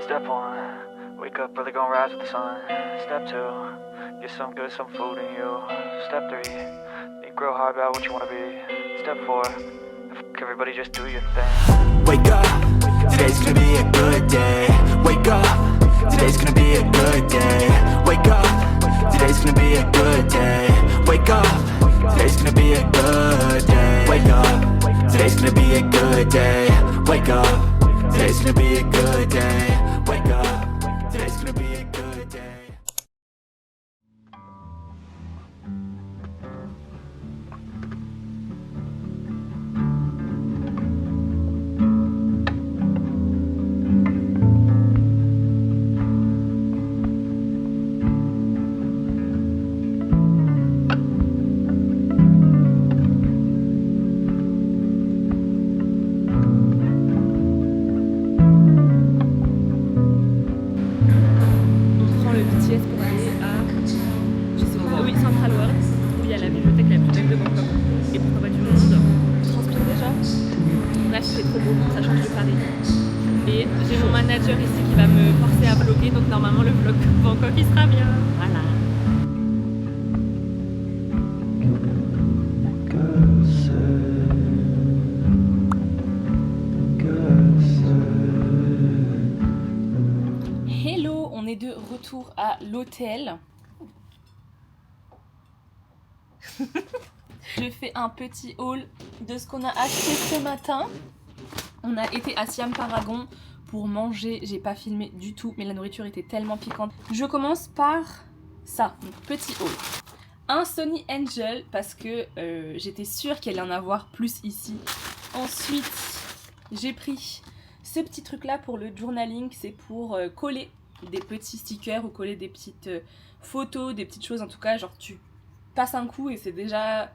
Step 1, wake up early, gonna rise with the sun. Step 2, get some good, some food in you. Step 3, think real hard about what you wanna be. Step 4, everybody just do your thing. Wake up, today's gonna be a good day. Wake up, today's gonna be a good day. Wake up, today's gonna be a good day. Wake up, today's gonna be a good day. Wake up, today's gonna be a good day. Wake up, today's gonna be a good day. Wake up, today's gonna be a good day. Et j'ai mon manager ici qui va me forcer à vlogger, donc normalement le vlog Bangkok il sera bien. Voilà. Hello, on est de retour à l'hôtel. Je fais un petit haul de ce qu'on a acheté ce matin. On a été à Siam Paragon pour manger, j'ai pas filmé du tout, mais la nourriture était tellement piquante. Je commence par ça, donc petit haul. Un Sony Angel parce que j'étais sûre qu'il allait en avoir plus ici. Ensuite, j'ai pris ce petit truc là pour le journaling, c'est pour coller des petits stickers ou coller des petites photos, des petites choses en tout cas, genre tu passes un coup et c'est déjà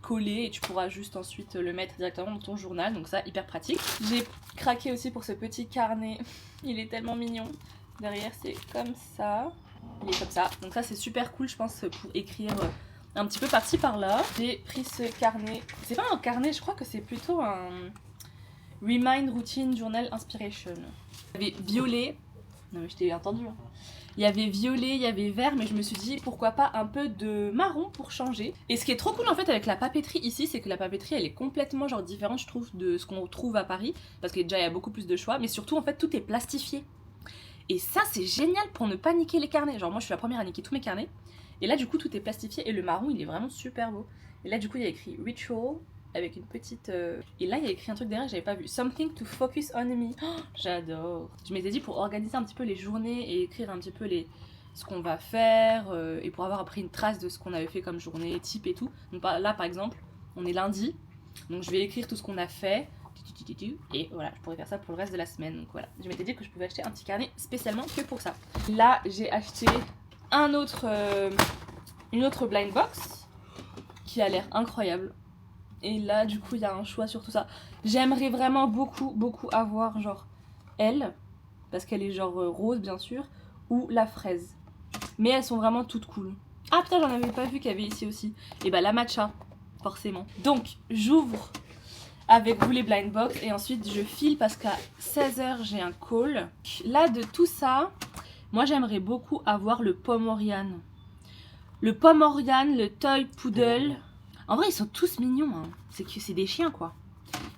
collé et tu pourras juste ensuite le mettre directement dans ton journal, donc ça hyper pratique. J'ai craqué aussi pour ce petit carnet, il est tellement mignon. Derrière c'est comme ça, il est comme ça, donc ça c'est super cool je pense pour écrire un petit peu par-ci par-là. J'ai pris ce carnet, c'est pas un carnet, je crois que c'est plutôt un Remind Routine Journal Inspiration. Il y avait violet, non mais je t'ai entendu hein. Il y avait violet, il y avait vert, mais je me suis dit pourquoi pas un peu de marron pour changer. Et ce qui est trop cool en fait avec la papeterie ici, c'est que la papeterie elle est complètement genre différente je trouve de ce qu'on trouve à Paris, parce que déjà il y a beaucoup plus de choix, mais surtout en fait tout est plastifié. Et ça c'est génial pour ne pas niquer les carnets, genre moi je suis la première à niquer tous mes carnets, et là du coup tout est plastifié et le marron il est vraiment super beau. Et là du coup il y a écrit Ritual, avec une petite... Et là il y a écrit un truc derrière que j'avais pas vu. Something to focus on me. Oh, j'adore. Je m'étais dit pour organiser un petit peu les journées et écrire un petit peu ce qu'on va faire et pour avoir après une trace de ce qu'on avait fait comme journée, type et tout. Donc là par exemple, on est lundi, donc je vais écrire tout ce qu'on a fait. Et voilà, je pourrais faire ça pour le reste de la semaine. Donc voilà, je m'étais dit que je pouvais acheter un petit carnet spécialement que pour ça. Là j'ai acheté une autre blind box qui a l'air incroyable. Et là du coup il y a un choix sur tout ça. J'aimerais vraiment beaucoup avoir genre elle, parce qu'elle est genre rose bien sûr, ou la fraise. Mais elles sont vraiment toutes cool. Ah putain j'en avais pas vu qu'il y avait ici aussi. Et bah la matcha, forcément. Donc j'ouvre avec vous les blind box et ensuite je file parce qu'à 16h j'ai un call. Là de tout ça, moi j'aimerais beaucoup avoir le Pomorian. Le Pomorian, le Toy Poodle. En vrai ils sont tous mignons hein. C'est que c'est des chiens quoi.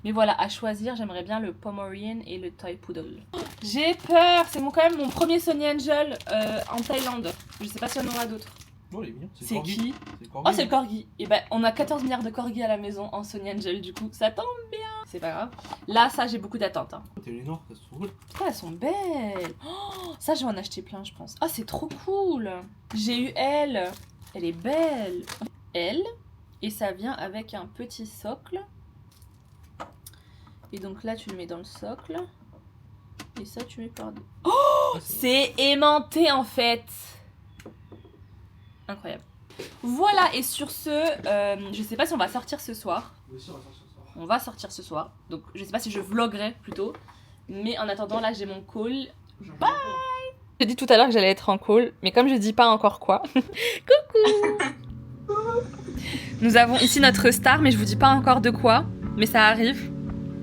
Mais voilà, à choisir j'aimerais bien le Pomerian et le Toy Poodle. J'ai peur, c'est quand même mon premier Sony Angel en Thaïlande. Je sais pas s'il y en aura d'autres. Oh, il est mignon. C'est qui? Oh c'est le corgi. Et ben on a 14 milliards de corgis à la maison en Sony Angel du coup ça tombe bien. C'est pas grave. Là ça j'ai beaucoup d'attentes hein. T'es énorme, ça se trouve. Putain elles sont belles. Oh, ça je vais en acheter plein je pense. Ah c'est trop cool. J'ai eu elle. Elle est belle. Elle. Et ça vient avec un petit socle. Et donc là tu le mets dans le socle. Et ça tu mets par-dessus. Oh, c'est aimanté en fait. Incroyable. Voilà, et sur ce, je sais pas si on va sortir ce soir. On va sortir ce soir. Donc je sais pas si je vloggerai plutôt. Mais en attendant là j'ai mon call. Bye. J'ai dit tout à l'heure que j'allais être en call. Mais comme je dis pas encore quoi. Coucou. Nous avons ici notre star, mais je vous dis pas encore de quoi. Mais ça arrive.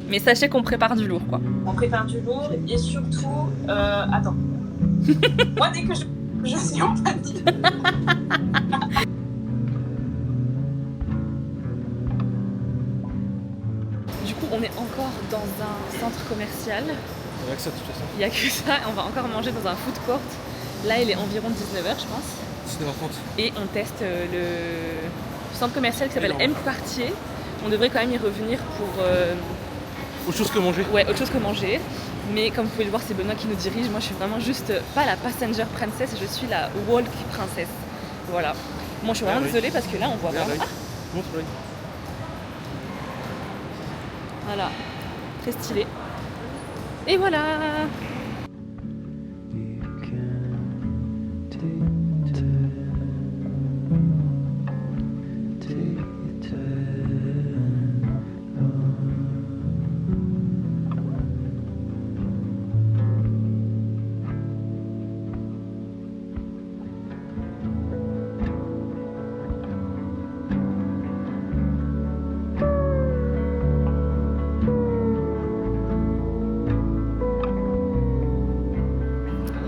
Mais sachez qu'on prépare du lourd, quoi. On prépare du lourd et surtout, attends. Moi, dès que je suis en panique. Du coup, on est encore dans un centre commercial. Il n'y a que ça de toute façon. Il y a que ça, on va encore manger dans un food court. Là, il est environ 19h, je pense. 19h30. Et on teste le centre commercial qui s'appelle M Quartier. On devrait quand même y revenir pour... Autre chose que manger. Ouais, autre chose que manger. Mais comme vous pouvez le voir, c'est Benoît qui nous dirige. Moi, je suis vraiment juste pas la passenger princess, je suis la walk princess. Voilà. Moi, je suis vraiment désolée parce que là, on voit vraiment... Ah, Montre-le. voilà. Très stylé. Et voilà.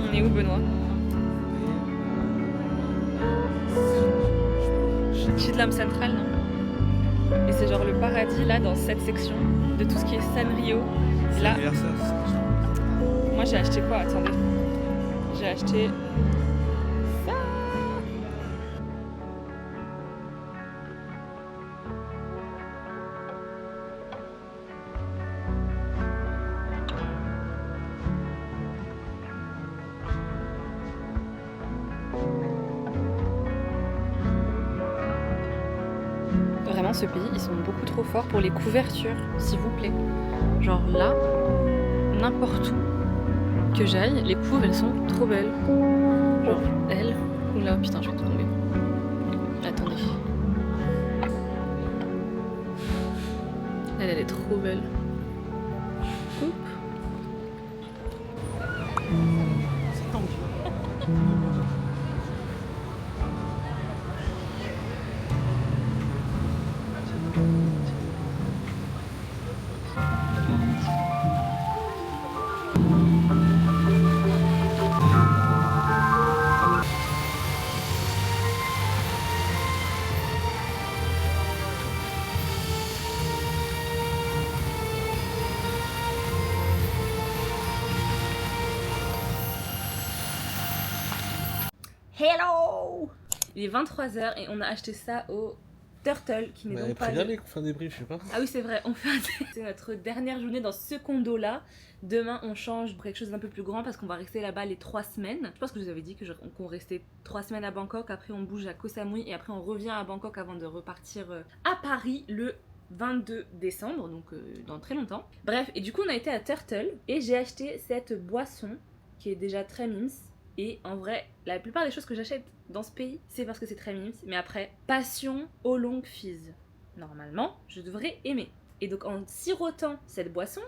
On est où, Benoît? Chidlam Central, non? Et c'est genre le paradis là dans cette section de tout ce qui est Sanrio. Là, moi j'ai acheté quoi? Attendez. J'ai acheté ça. Vraiment, ce pays, ils sont beaucoup trop forts pour les couvertures, s'il vous plaît. Genre là, n'importe où que j'aille, les couves, elles sont trop belles. Genre, elle, ou là, putain, je vais tomber. Attendez. Elle est trop belle. Coupe. Hello! Il est 23h et on a acheté ça au Turtle qui n'est donc pas... Allez, qu'on fait un débrief, je sais pas. Ah oui, c'est vrai, on fait un... C'est notre dernière journée dans ce condo-là. Demain, on change pour quelque chose d'un peu plus grand parce qu'on va rester là-bas les 3 semaines. Je pense que je vous avais dit qu'on restait 3 semaines à Bangkok, après on bouge à Koh Samui et après on revient à Bangkok avant de repartir à Paris le 22 décembre, donc dans très longtemps. Bref, et du coup on a été à Turtle et j'ai acheté cette boisson qui est déjà très mimes. Et en vrai, la plupart des choses que j'achète dans ce pays, c'est parce que c'est très mimes. Mais après, passion Oolong Fizz. Normalement, je devrais aimer. Et donc en sirotant cette boisson,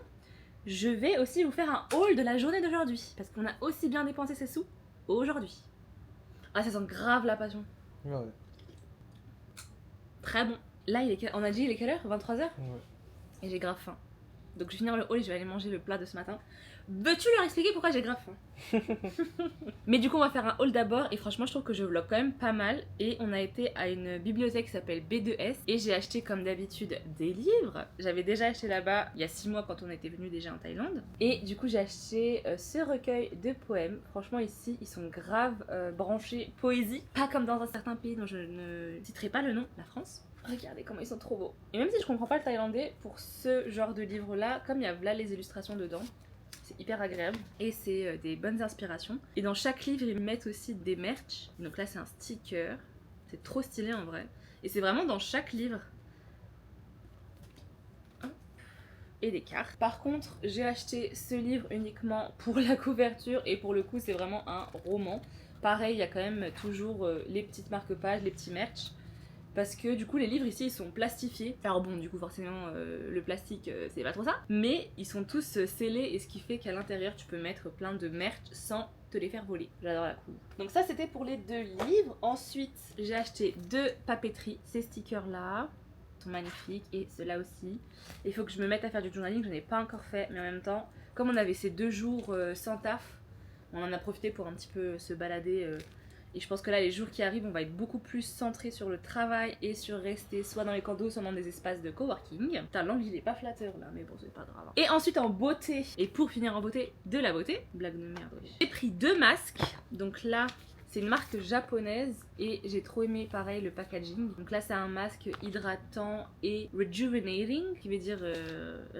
je vais aussi vous faire un haul de la journée d'aujourd'hui. Parce qu'on a aussi bien dépensé ses sous aujourd'hui. Ah, ça sent grave la passion. Ouais. Très bon. Là, on a dit il est quelle heure? 23h? Ouais. Et j'ai grave faim. Donc je vais finir le haul et je vais aller manger le plat de ce matin. Veux-tu leur expliquer pourquoi j'ai grave faim? Mais du coup on va faire un haul d'abord et franchement je trouve que je vlog quand même pas mal. Et on a été à une bibliothèque qui s'appelle B2S et j'ai acheté comme d'habitude des livres. J'avais déjà acheté là-bas il y a 6 mois quand on était venu déjà en Thaïlande. Et du coup j'ai acheté ce recueil de poèmes. Franchement ici ils sont grave branchés poésie. Pas comme dans un certain pays dont je ne citerai pas le nom, la France. Regardez comment ils sont trop beaux. Et même si je comprends pas le thaïlandais, pour ce genre de livre là, comme il y a là les illustrations dedans, c'est hyper agréable et c'est des bonnes inspirations. Et dans chaque livre ils mettent aussi des merch. Donc là c'est un sticker, c'est trop stylé en vrai. Et c'est vraiment dans chaque livre. Et des cartes. Par contre j'ai acheté ce livre uniquement pour la couverture et pour le coup c'est vraiment un roman. Pareil il y a quand même toujours les petites marque-pages, les petits merch. Parce que du coup les livres ici ils sont plastifiés. Alors bon du coup forcément le plastique c'est pas trop ça. Mais ils sont tous scellés et ce qui fait qu'à l'intérieur tu peux mettre plein de merch sans te les faire voler. J'adore la couve. Donc ça c'était pour les 2 livres. Ensuite j'ai acheté 2 papeteries. Ces stickers là. sont magnifiques et ceux-là aussi. Il faut que je me mette à faire du journaling, je n'ai pas encore fait, mais en même temps, comme on avait ces 2 jours sans taf, on en a profité pour un petit peu se balader. Et je pense que là, les jours qui arrivent, on va être beaucoup plus centré sur le travail et sur rester soit dans les condos, soit dans des espaces de coworking. Putain, l'angle il est pas flatteur là, mais bon, c'est pas grave. Et ensuite en beauté, et pour finir en beauté, de la beauté, blague de merde, oui. J'ai pris 2 masques, donc là, c'est une marque japonaise et j'ai trop aimé pareil le packaging. Donc là c'est un masque hydratant et rejuvenating, qui veut dire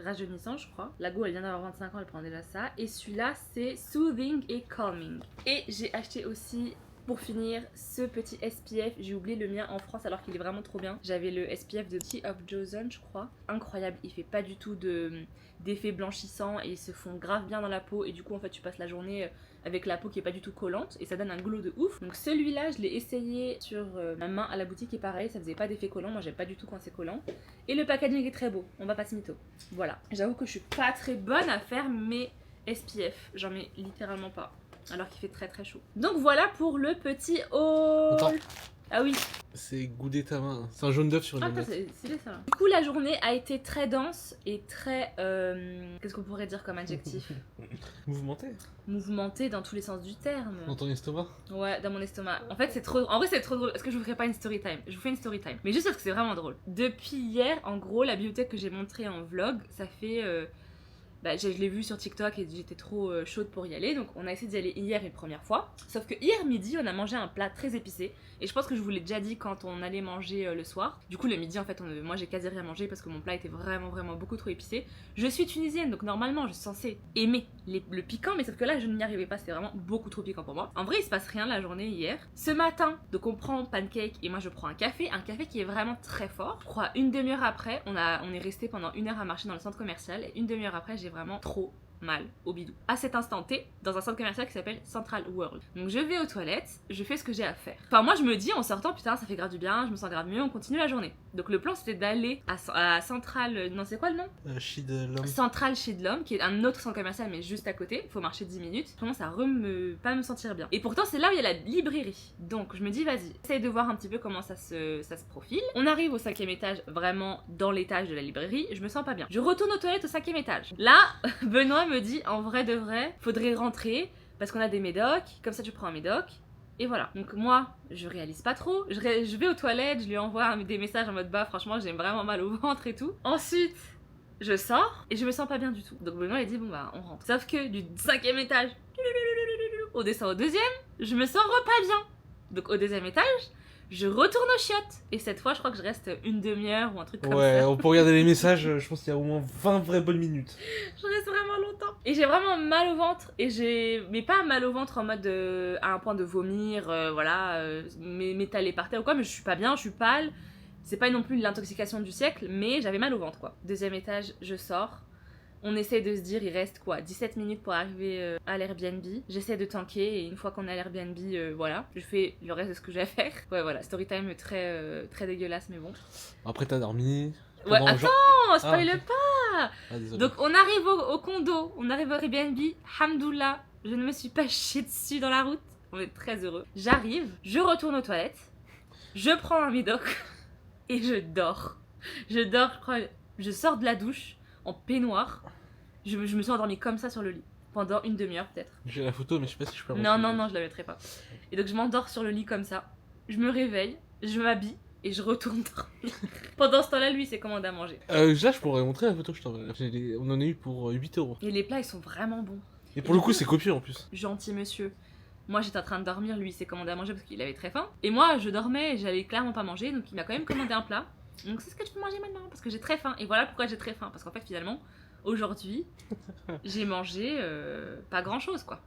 rajeunissant je crois. La go elle vient d'avoir 25 ans, elle prend déjà ça. Et celui-là c'est soothing et calming. Et j'ai acheté aussi pour finir ce petit SPF, j'ai oublié le mien en France alors qu'il est vraiment trop bien. J'avais le SPF de Tea of Joseon je crois. Incroyable, il fait pas du tout d'effet blanchissant et ils se font grave bien dans la peau et du coup en fait tu passes la journée avec la peau qui est pas du tout collante et ça donne un glow de ouf. Donc celui-là je l'ai essayé sur ma main à la boutique et pareil ça faisait pas d'effet collant, moi j'aime pas du tout quand c'est collant. Et le packaging est très beau, on va pas se mytho. Voilà, j'avoue que je suis pas très bonne à faire mes SPF, j'en mets littéralement pas. Alors qu'il fait très très chaud. Donc voilà pour le petit haul. Attends. Ah oui. C'est goûter ta main. C'est un jaune d'œuf sur une Ah putain, omelette. c'est stylé ça. Du coup la journée a été très dense et très... qu'est-ce qu'on pourrait dire comme adjectif? Mouvementé. Mouvementée dans tous les sens du terme. Dans ton estomac. Ouais, dans mon estomac. En fait, c'est trop. En vrai, c'est trop drôle. Est-ce que je vous ferai pas une story time? Je vous fais une story time. Mais juste parce que c'est vraiment drôle. Depuis hier, en gros, la bibliothèque que j'ai montrée en vlog, ça fait. Je l'ai vu sur TikTok et j'étais trop chaude pour y aller. Donc, on a essayé d'y aller hier une première fois. Sauf que hier midi, on a mangé un plat très épicé. Et je pense que je vous l'ai déjà dit quand on allait manger le soir. Du coup, le midi, en fait, moi j'ai quasi rien mangé parce que mon plat était vraiment, vraiment beaucoup trop épicé. Je suis tunisienne, donc normalement, je suis censée aimer le piquant. Mais sauf que là, je n'y arrivais pas. C'était vraiment beaucoup trop piquant pour moi. En vrai, il se passe rien la journée hier. Ce matin, donc on prend pancake et moi je prends un café. Un café qui est vraiment très fort. Je crois une demi-heure après, on est resté pendant 1 heure à marcher dans le centre commercial. Et une demi-heure après, j'ai vraiment trop mal au bidou. À cet instant T, dans un centre commercial qui s'appelle Central World. Donc je vais aux toilettes, je fais ce que j'ai à faire. Enfin moi je me dis en sortant, putain ça fait grave du bien, je me sens grave mieux, on continue la journée. Donc le plan c'était d'aller à Central... Non c'est quoi le nom? Shidlom. Central Shidlom, qui est un autre centre commercial mais juste à côté, il faut marcher 10 minutes. Je commence à pas me sentir bien. Et pourtant c'est là où il y a la librairie. Donc je me dis vas-y, essaye de voir un petit peu comment ça se profile. On arrive au 5e étage, vraiment dans l'étage de la librairie, je me sens pas bien. Je retourne aux toilettes au 5e étage. Là, Benoît me dit en vrai de vrai, faudrait rentrer parce qu'on a des médocs, comme ça tu prends un médoc. Et voilà. Donc moi, je réalise pas trop. Je vais aux toilettes, je lui envoie des messages en mode bah franchement j'ai vraiment mal au ventre et tout. Ensuite, je sors et je me sens pas bien du tout. Donc Benoît il dit bon bah on rentre. Sauf que du 5e étage, on descend au 2e, je me sens pas bien. Donc au 2e étage, je retourne aux chiottes. Et cette fois, je crois que je reste une demi-heure ou un truc comme ça. Ouais, on peut regarder les messages, je pense qu'il y a au moins 20 vraies bonnes minutes. Je reste vraiment longtemps. Et j'ai vraiment mal au ventre. Mais pas mal au ventre en mode à un point de vomir, m'étaler par terre ou quoi. Mais je suis pas bien, je suis pâle. C'est pas non plus l'intoxication du siècle, mais j'avais mal au ventre quoi. 2e étage, je sors. On essaie de se dire, il reste quoi 17 minutes pour arriver à l'Airbnb. J'essaie de tanker et une fois qu'on est à l'Airbnb, voilà, je fais le reste de ce que j'ai à faire. Ouais, voilà, story time très dégueulasse, mais bon. Après, t'as dormi. Ouais, attends, spoil pas. Ah, désolé. Donc, on arrive au condo, on arrive au Airbnb. Hamdoullah, je ne me suis pas chié dessus dans la route. On est très heureux. J'arrive, je retourne aux toilettes, je prends un médoc et je dors. Je dors, je crois, je sors de la douche en peignoir. Je me suis endormie comme ça sur le lit. Pendant une demi-heure peut-être. J'ai la photo, mais je sais pas si je peux Non, je la mettrai pas. Et donc je m'endors sur le lit comme ça. Je me réveille, je m'habille et je retourne dormir. Pendant ce temps-là, lui, il s'est commandé à manger. Là, je pourrais montrer la photo que je t'enverrai. On en a eu pour 8 €. Et les plats, ils sont vraiment bons. Et pour le coup, c'est copieux en plus. Gentil monsieur. Moi, j'étais en train de dormir, lui, il s'est commandé à manger parce qu'il avait très faim. Et moi, je dormais et j'allais clairement pas manger, donc il m'a quand même commandé un plat. Donc c'est ce que tu peux manger maintenant parce que j'ai très faim. Et voilà pourquoi j'ai très faim. Parce qu'en fait, finalement, aujourd'hui, j'ai mangé pas grand chose quoi.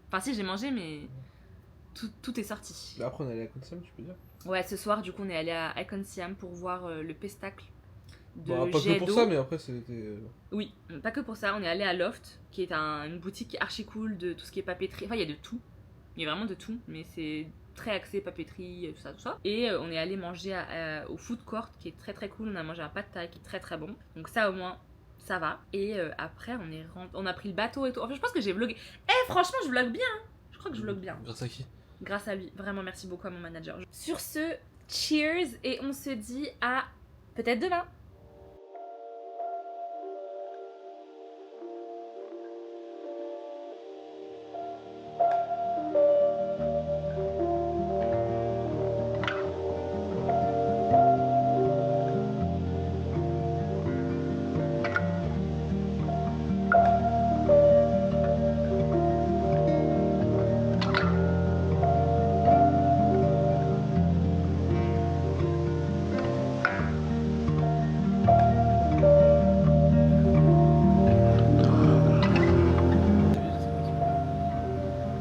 Enfin, si, j'ai mangé, mais tout est sorti. Bah après, on est allé à Consum, tu peux dire. Ouais, ce soir, du coup, on est allé à Icon Siam pour voir le pestacle de Bah, pas que pour Jedo. ça, mais après, c'était. Oui, pas que pour ça. On est allé à Loft, qui est une boutique archi cool de tout ce qui est papeterie. Enfin, il y a de tout. Il y a vraiment de tout, mais c'est très axé papeterie, tout ça. Et on est allé manger au food court, qui est très très cool. On a mangé un pad thai qui est très très bon. Donc ça, au moins, ça va. Et après, on a pris le bateau et tout. Enfin, je pense que j'ai vlogué. Franchement, je vlog bien. Hein. Je crois que je vlog bien. Grâce à qui? Grâce à lui. Vraiment, merci beaucoup à mon manager. Sur ce, cheers. Et on se dit à peut-être demain.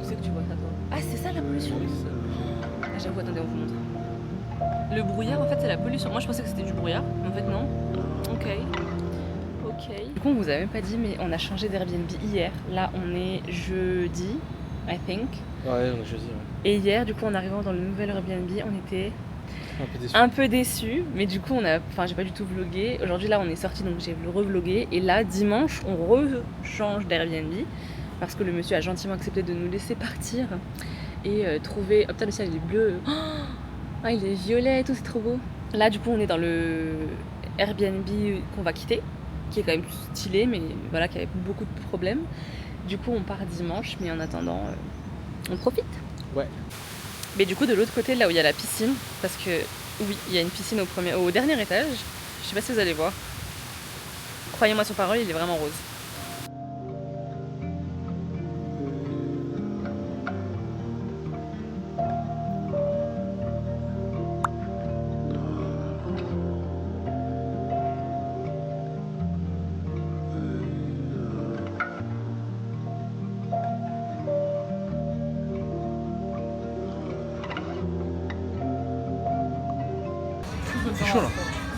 Où c'est que tu vois ça toi? Ah c'est ça la pollution? Ah j'avoue, attendez, on vous montre. Le brouillard en fait c'est la pollution. Moi je pensais que c'était du brouillard, mais en fait non. Ok. Ok. Du coup on vous a même pas dit mais on a changé d'Airbnb hier. Là on est jeudi, I think. Ouais, on a choisi, ouais. Et hier du coup en arrivant dans le nouvel Airbnb on était Un peu déçu. un peu déçus. Mais du coup on a... Enfin j'ai pas du tout vlogué. Aujourd'hui là on est sorti donc j'ai revlogué. Et là dimanche on rechange d'Airbnb. Parce que le monsieur a gentiment accepté de nous laisser partir. Et trouver... Oh putain le ciel il est bleu. Ah il est violet et tout, c'est trop beau. Là du coup on est dans le Airbnb qu'on va quitter, qui est quand même stylé mais voilà, qui avait beaucoup de problèmes. Du coup on part dimanche, mais en attendant on profite. Ouais. Mais du coup de l'autre côté là où il y a la piscine, parce que oui il y a une piscine au dernier étage, je sais pas si vous allez voir. Croyez-moi sur parole, il est vraiment rose. C'est chaud là.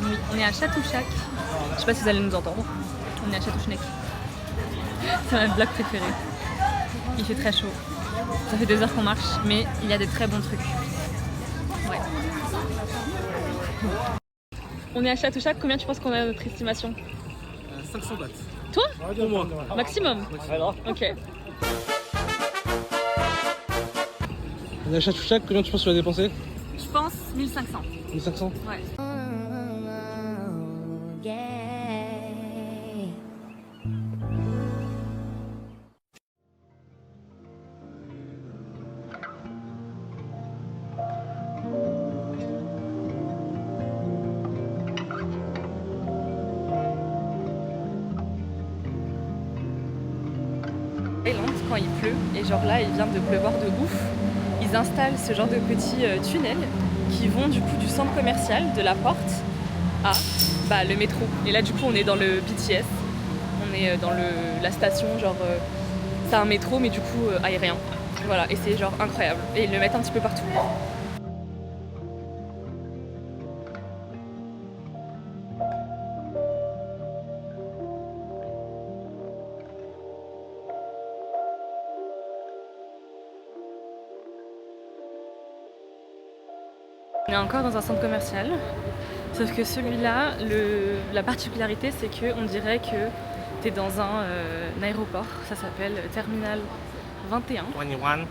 Oui, on est à Chatouchac. Je sais pas si vous allez nous entendre. On est à Chatouchnek. C'est ma blague préférée. Il fait très chaud. Ça fait 2 heures qu'on marche, mais il y a des très bons trucs. Ouais. On est à Chatouchac. Combien tu penses qu'on a à notre estimation? 500 bahts. Toi? Pour moi. Maximum. Ok. On est à Chatouchac, combien tu penses que tu vas dépenser? Je pense 1500. 1500. Ouais. Thaïlande quand il pleut, et genre là il vient de pleuvoir de ouf, ils installent ce genre de petits tunnels qui vont du coup du centre commercial, de la porte à le métro. Et là du coup on est dans le BTS, on est dans la station, genre c'est un métro mais du coup aérien. Voilà, et c'est genre incroyable. Et ils le mettent un petit peu partout. On est encore dans un centre commercial, sauf que celui-là, la particularité c'est qu'on dirait que t'es dans un aéroport, ça s'appelle Terminal 21. 21.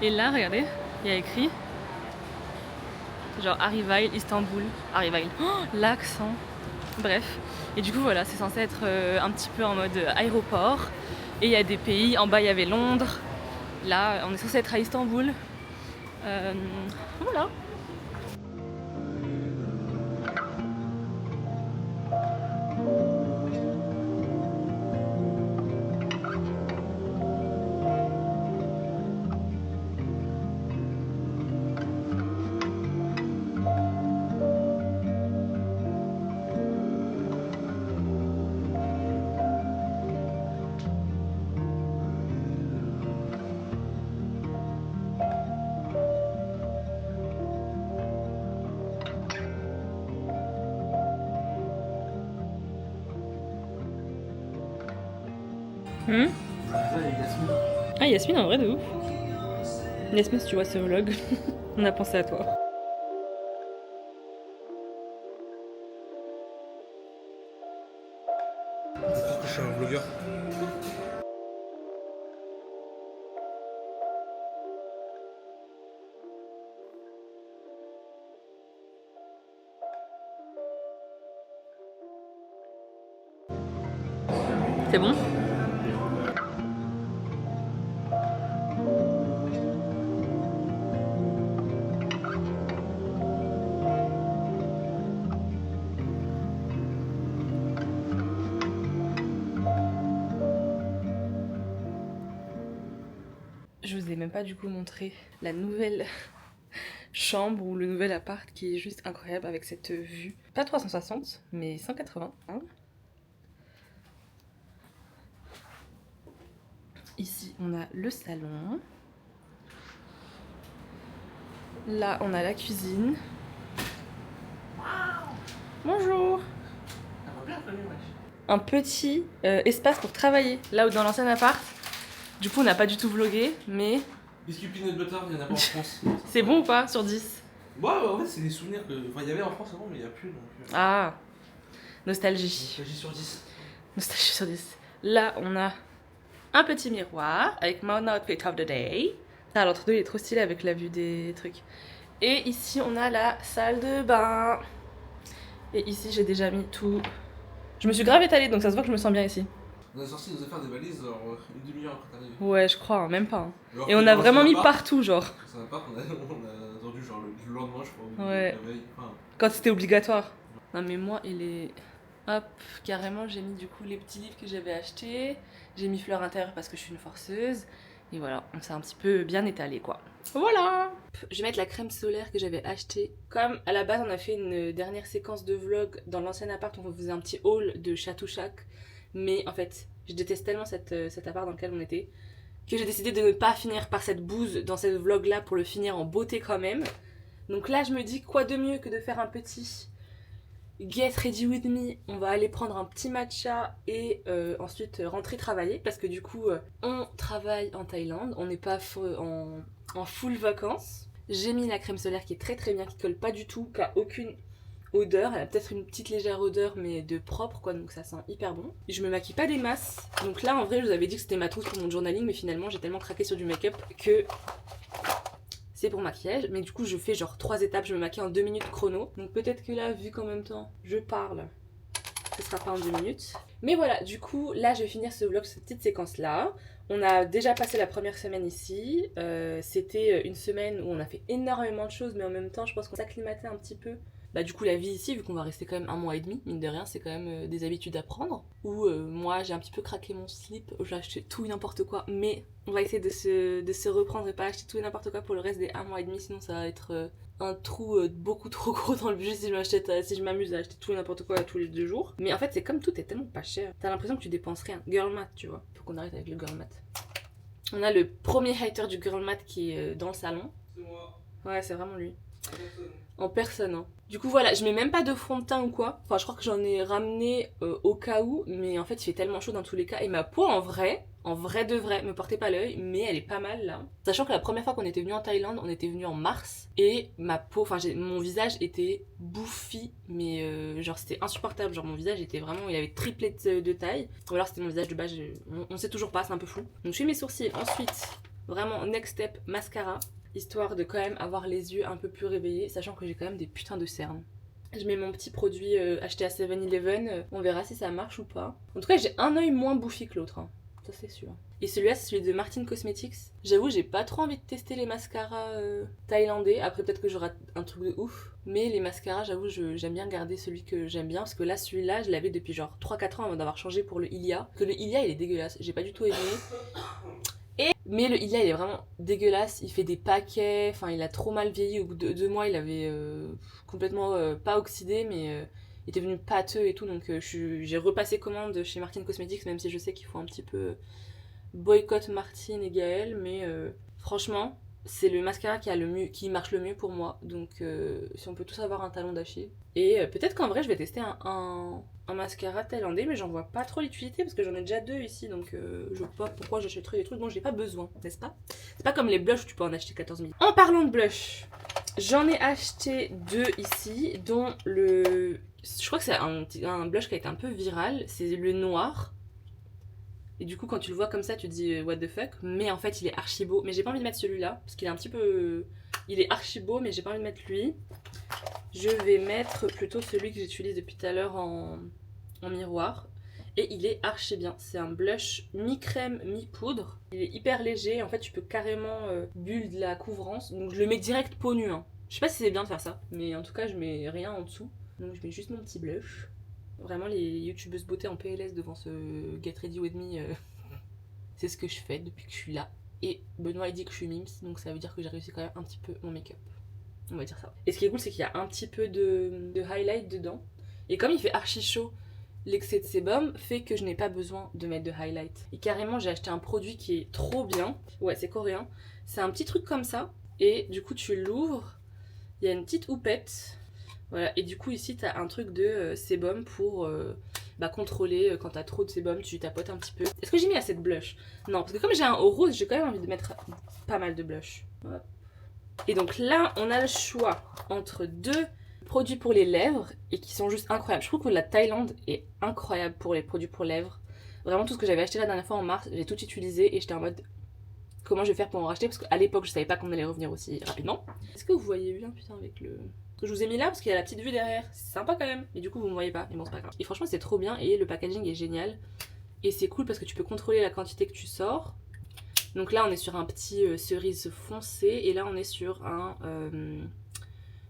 Et là, regardez, il y a écrit genre Arrival Istanbul, Arrival. Oh, l'accent. Bref. Et du coup voilà, c'est censé être un petit peu en mode aéroport. Et il y a des pays, en bas il y avait Londres. Là, on est censé être à Istanbul. Voilà. Ah Yasmine en vrai de ouf. Yasmine si tu vois ce vlog, on a pensé à toi. Je suis un vlogueur. C'est bon? Je vous ai même pas du coup montré la nouvelle chambre ou le nouvel appart qui est juste incroyable avec cette vue. Pas 360 mais 180. Hein. Ici on a le salon. Là on a la cuisine. Bonjour. Un petit espace pour travailler. Là où dans l'ancien appart. Du coup on n'a pas du tout vlogué mais... Biscuit peanut butter, il y en a pas en France. C'est bon ou pas sur 10? Ouais, en fait, c'est des souvenirs que. Enfin, il y avait en France avant, mais il n'y a plus. Donc, Ah, nostalgie. Nostalgie sur 10. Nostalgie sur 10. Là, on a un petit miroir avec mon outfit of the day. Ah, l'entre-deux, il est trop stylé avec la vue des trucs. Et ici, on a la salle de bain. Et ici, j'ai déjà mis tout. Je me suis grave étalée, donc ça se voit que je me sens bien ici. On a sorti nos affaires des valises une demi-heure après t'arriver. Ouais, je crois, hein, même pas. Hein. Alors Et que on a dans vraiment l'ancien mis appart, partout, genre. Dans l'ancien appart, on a attendu genre le lendemain, je crois. Ou Ouais. la veille. Enfin, Quand c'était obligatoire. Non mais moi il est... Hop, carrément j'ai mis du coup les petits livres que j'avais achetés. J'ai mis fleurs intérieures parce que je suis une forceuse. Et voilà, on s'est un petit peu bien étalé quoi. Voilà. Je vais mettre la crème solaire que j'avais achetée. Comme à la base on a fait une dernière séquence de vlog dans l'ancien appart, on faisait un petit haul de Château-Chac. Mais en fait, je déteste tellement cet appart dans lequel on était que j'ai décidé de ne pas finir par cette bouse dans cette vlog là pour le finir en beauté quand même. Donc là je me dis quoi de mieux que de faire un petit get ready with me. On va aller prendre un petit matcha et ensuite rentrer travailler parce que du coup on travaille en Thaïlande, on n'est pas en full vacances. J'ai mis la crème solaire qui est très très bien, qui colle pas du tout, qui a aucune odeur, elle a peut-être une petite légère odeur mais de propre quoi, donc ça sent hyper bon. Je me maquille pas des masses, donc là en vrai je vous avais dit que c'était ma trousse pour mon journaling mais finalement j'ai tellement craqué sur du make-up que c'est pour maquillage, mais du coup je fais genre 3 étapes, je me maquille en 2 minutes chrono, donc peut-être que là vu qu'en même temps je parle, ce sera pas en 2 minutes. Mais voilà, du coup là je vais finir ce vlog, cette petite séquence là. On a déjà passé la première semaine ici, c'était une semaine où on a fait énormément de choses mais en même temps je pense qu'on s'acclimatait un petit peu. Bah du coup la vie ici, vu qu'on va rester quand même 1 mois et demi, mine de rien, c'est quand même des habitudes à prendre. Où moi j'ai un petit peu craqué mon slip, j'ai acheté tout et n'importe quoi, mais on va essayer de se reprendre et pas acheter tout et n'importe quoi pour le reste des 1 mois et demi, sinon ça va être un trou beaucoup trop gros dans le budget si je m'amuse à acheter tout et n'importe quoi tous les 2 jours. Mais en fait c'est comme tout est tellement pas cher, t'as l'impression que tu dépenses rien. Girl math tu vois, faut qu'on arrête avec le girl math. On a le premier hater du girl math qui est dans le salon. c'est moi. Ouais c'est vraiment lui. Personne. En personne hein. Du coup voilà, je mets même pas de fond de teint ou quoi. Enfin je crois que j'en ai ramené au cas où, mais en fait il fait tellement chaud dans tous les cas. Et ma peau en vrai de vrai, me portez pas l'œil, mais elle est pas mal là. Sachant que la première fois qu'on était venu en Thaïlande, on était venu en mars. Et ma peau, enfin mon visage était bouffi, mais genre c'était insupportable. Genre mon visage était vraiment, il avait triplé de taille. Ou alors c'était mon visage de base, on sait toujours pas, c'est un peu flou. Donc je fais mes sourcils, ensuite vraiment next step, mascara. Histoire de quand même avoir les yeux un peu plus réveillés, sachant que j'ai quand même des putains de cernes. Je mets mon petit produit acheté à 7-Eleven, on verra si ça marche ou pas. En tout cas j'ai un œil moins bouffi que l'autre, hein. Ça c'est sûr. Et celui-là c'est celui de Martin Cosmetics. J'avoue j'ai pas trop envie de tester les mascaras thaïlandais, après peut-être que j'aurai un truc de ouf. Mais les mascaras j'avoue j'aime bien garder celui que j'aime bien, parce que là celui-là je l'avais depuis genre 3-4 ans avant d'avoir changé pour le Ilia. Que le Ilia il est dégueulasse, j'ai pas du tout aimé. Mais le Ilia il est vraiment dégueulasse, il fait des paquets, enfin il a trop mal vieilli, au bout de 2 mois il avait complètement pas oxydé mais il était devenu pâteux et tout, donc j'ai repassé commande chez Martin Cosmetics, même si je sais qu'il faut un petit peu boycott Martin et Gaël, mais franchement c'est le mascara qui marche le mieux pour moi, donc si on peut tous avoir un talon d'Achille. Et peut-être qu'en vrai je vais tester un mascara thaïlandais, mais j'en vois pas trop l'utilité parce que j'en ai déjà 2 ici, donc je vois pas pourquoi j'achèterais des trucs dont j'ai pas besoin, n'est-ce pas? C'est pas comme les blushs où tu peux en acheter 14 000. En parlant de blush, j'en ai acheté 2 ici, dont le... Je crois que c'est un blush qui a été un peu viral, c'est le noir. Et du coup quand tu le vois comme ça tu te dis what the fuck, mais en fait il est archi beau. Mais j'ai pas envie de mettre celui-là parce qu'il est un petit peu... Il est archi beau mais j'ai pas envie de mettre lui. Je vais mettre plutôt celui que j'utilise depuis tout à l'heure en miroir. et il est archi bien. C'est un blush mi-crème, mi-poudre. Il est hyper léger, en fait tu peux carrément bulle de la couvrance. Donc je le mets direct peau nue. Hein. Je sais pas si c'est bien de faire ça, mais en tout cas je mets rien en dessous. Donc je mets juste mon petit blush. Vraiment les youtubeuses beauté en PLS devant ce Get Ready With Me, c'est ce que je fais depuis que je suis là. Et Benoît il dit que je suis mims, donc ça veut dire que j'ai réussi quand même un petit peu mon make-up. On va dire ça. Et ce qui est cool c'est qu'il y a un petit peu de highlight dedans. Et comme il fait archi chaud, l'excès de sébum fait que je n'ai pas besoin de mettre de highlight. Et carrément j'ai acheté un produit qui est trop bien. Ouais, c'est coréen. C'est un petit truc comme ça. Et du coup tu l'ouvres. Il y a une petite houppette. Voilà. Et du coup ici t'as un truc de sébum pour contrôler quand t'as trop de sébum. Tu tapotes un petit peu. Est-ce que j'ai mis assez de blush? Non, parce que comme j'ai un haut rose, j'ai quand même envie de mettre pas mal de blush. Hop. Et donc là on a le choix entre deux produits pour les lèvres et qui sont juste incroyables. Je trouve que la Thaïlande est incroyable pour les produits pour lèvres. Vraiment tout ce que j'avais acheté la dernière fois en mars, j'ai tout utilisé et j'étais en mode comment je vais faire pour en racheter parce qu'à l'époque je savais pas qu'on allait revenir aussi rapidement. Est-ce que vous voyez bien putain avec le... Ce que je vous ai mis là parce qu'il y a la petite vue derrière, c'est sympa quand même. Et du coup vous me voyez pas, mais bon c'est pas grave. Et franchement c'est trop bien et le packaging est génial. Et c'est cool parce que tu peux contrôler la quantité que tu sors. Donc là on est sur un petit cerise foncé et là on est sur un...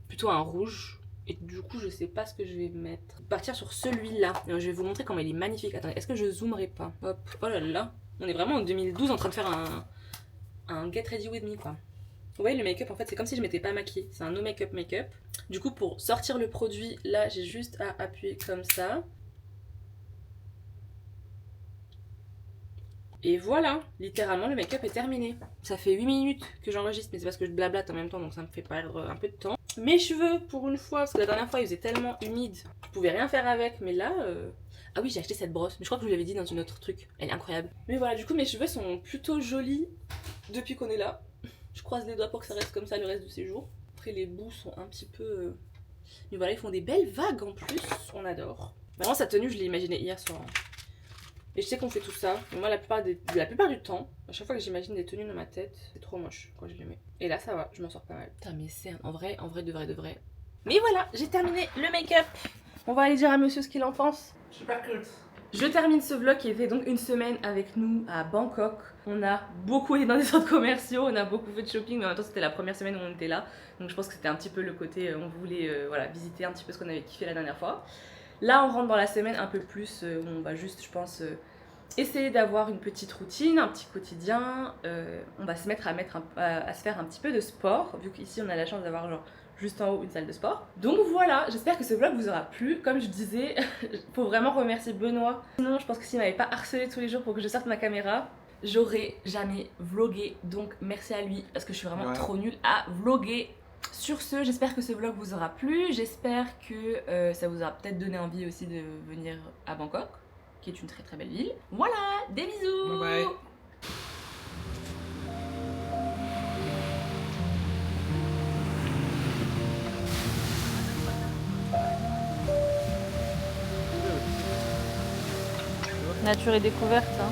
plutôt un rouge. Et du coup, je sais pas ce que je vais mettre. Partir sur celui-là. Je vais vous montrer comment il est magnifique. Attendez, est-ce que je zoomerai pas? Hop. Oh là là. On est vraiment en 2012 en train de faire un Get Ready With Me, quoi. Vous voyez, le make-up, en fait, c'est comme si je m'étais pas maquillée. C'est un no make-up make-up. Du coup, pour sortir le produit, là, j'ai juste à appuyer comme ça. Et voilà, littéralement le make-up est terminé. Ça fait 8 minutes que j'enregistre, mais c'est parce que je blablate en même temps, donc ça me fait perdre un peu de temps. Mes cheveux, pour une fois, parce que la dernière fois ils étaient tellement humides, je pouvais rien faire avec, mais là... Ah oui, j'ai acheté cette brosse, mais je crois que je vous l'avais dit dans une autre truc, elle est incroyable. Mais voilà, du coup mes cheveux sont plutôt jolis depuis qu'on est là. Je croise les doigts pour que ça reste comme ça le reste de ces jours. Après les bouts sont un petit peu... Mais voilà, ils font des belles vagues en plus, on adore. Vraiment sa tenue, je l'ai imaginée hier soir. Et je sais qu'on fait tout ça, mais moi la plupart du temps, à chaque fois que j'imagine des tenues dans ma tête, c'est trop moche quand je les mets. Et là ça va, je m'en sors pas mal. Putain mais c'est en vrai, de vrai. Mais voilà, j'ai terminé le make-up. On va aller dire à monsieur ce qu'il en pense. Super culte. Je termine ce vlog qui était donc une semaine avec nous à Bangkok. On a beaucoup été dans des centres commerciaux, on a beaucoup fait de shopping, mais en même temps c'était la première semaine où on était là. Donc je pense que c'était un petit peu le côté, on voulait voilà, visiter un petit peu ce qu'on avait kiffé la dernière fois. Là on rentre dans la semaine un peu plus, où on va juste je pense essayer d'avoir une petite routine, un petit quotidien. On va se mettre à se faire un petit peu de sport, vu qu'ici on a la chance d'avoir genre juste en haut une salle de sport. Donc voilà, j'espère que ce vlog vous aura plu. Comme je disais, faut vraiment remercier Benoît. Sinon je pense que s'il m'avait pas harcelé tous les jours pour que je sorte ma caméra, j'aurais jamais vlogué. Donc merci à lui parce que je suis vraiment trop nulle à vloguer. Sur ce, j'espère que ce vlog vous aura plu. J'espère que ça vous aura peut-être donné envie aussi de venir à Bangkok, qui est une très très belle ville. Voilà, des bisous. Bye bye. Nature et découverte, hein.